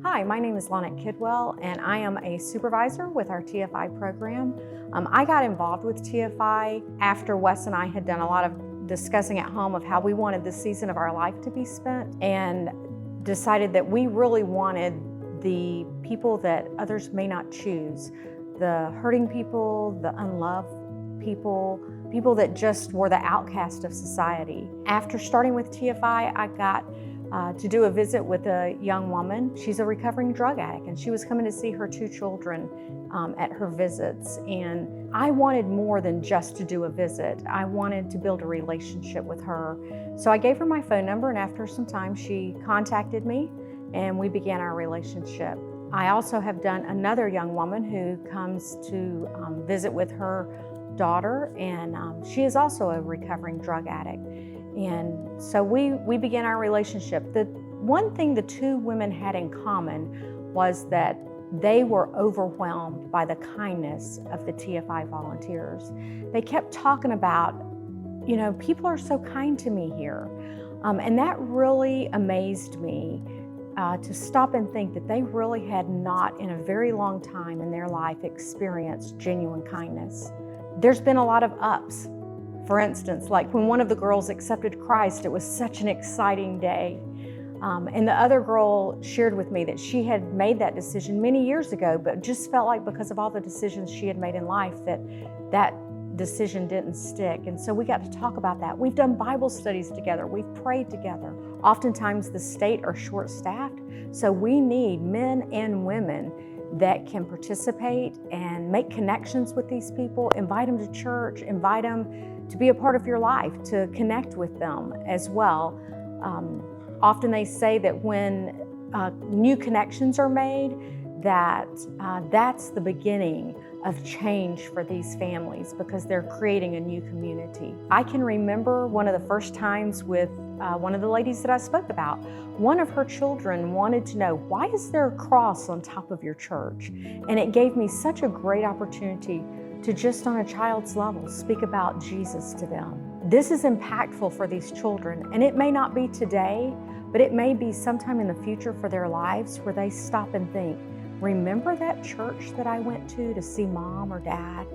Hi, my name is Lonnette Kidwell, and I am a supervisor with our TFI program. I got involved with TFI after Wes and I had done a lot of discussing at home of how we wanted this season of our life to be spent, and decided that we really wanted the people that others may not choose, the hurting people, the unloved people, people that just were the outcast of society. After starting with TFI, I got to do a visit with a young woman. She's a recovering drug addict, and she was coming to see her two children at her visits. And I wanted more than just to do a visit. I wanted to build a relationship with her. So I gave her my phone number, and after some time, she contacted me, and we began our relationship. I also have done another young woman who comes to visit with her daughter, and she is also a recovering drug addict. And so we began our relationship. The one thing the two women had in common was that they were overwhelmed by the kindness of the TFI volunteers. They kept talking about, you know, people are so kind to me here. And that really amazed me to stop and think that they really had not in a very long time in their life experienced genuine kindness. There's been a lot of ups. For instance, like when one of the girls accepted Christ, it was such an exciting day. And the other girl shared with me that she had made that decision many years ago, but just felt like because of all the decisions she had made in life that decision didn't stick. And so we got to talk about that. We've done Bible studies together. We've prayed together. Oftentimes the state are short-staffed, so we need men and women that can participate and make connections with these people, invite them to church, invite them to be a part of your life, to connect with them as well. Often they say that when new connections are made, that's the beginning of change for these families because they're creating a new community. I can remember one of the first times with one of the ladies that I spoke about. One of her children wanted to know, why is there a cross on top of your church? And it gave me such a great opportunity to just on a child's level speak about Jesus to them. This is impactful for these children, and it may not be today, but it may be sometime in the future for their lives where they stop and think, remember that church that I went to see mom or dad?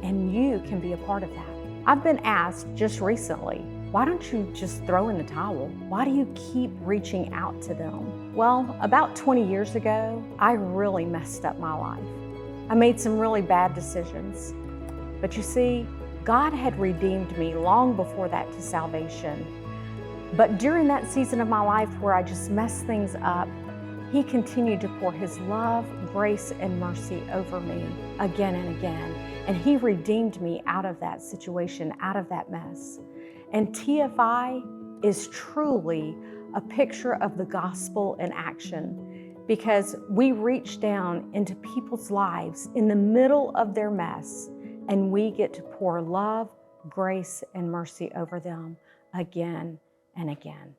And you can be a part of that. I've been asked just recently, why don't you just throw in the towel? Why do you keep reaching out to them? Well, about 20 years ago, I really messed up my life. I made some really bad decisions. But you see, God had redeemed me long before that to salvation. But during that season of my life where I just messed things up, He continued to pour His love, grace, and mercy over me again and again. And He redeemed me out of that situation, out of that mess. And TFI is truly a picture of the gospel in action, because we reach down into people's lives in the middle of their mess, and we get to pour love, grace, and mercy over them again and again.